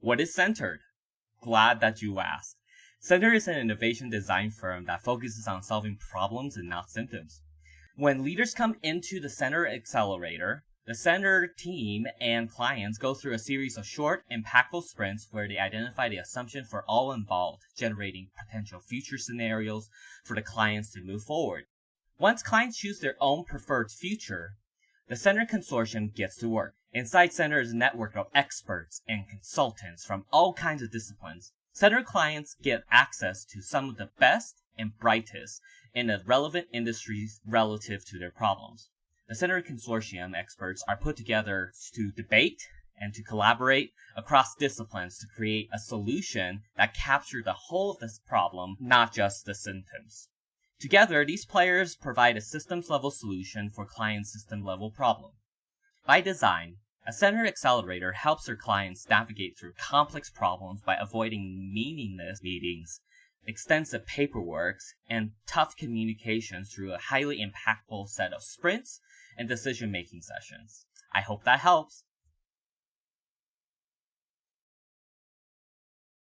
What is CNTRD? Glad that you asked. CNTRD is an innovation design firm that focuses on solving problems and not symptoms. When leaders come into the CNTRD Accelerator, the CNTRD team and clients go through a series of short, impactful sprints where they identify the assumption for all involved, generating potential future scenarios for the clients to move forward. Once clients choose their own preferred future, the CNTRD Consortium gets to work. Inside CNTRD is a network of experts and consultants from all kinds of disciplines. CNTRD clients get access to some of the best and brightest in the relevant industries relative to their problems. The CNTRD Consortium experts are put together to debate and to collaborate across disciplines to create a solution that captures the whole of this problem, not just the symptoms. Together, these players provide a systems-level solution for client system-level problem. By design, a CNTRD Accelerator helps their clients navigate through complex problems by avoiding meaningless meetings, extensive paperwork, and tough communications through a highly impactful set of sprints and decision-making sessions. I hope that helps.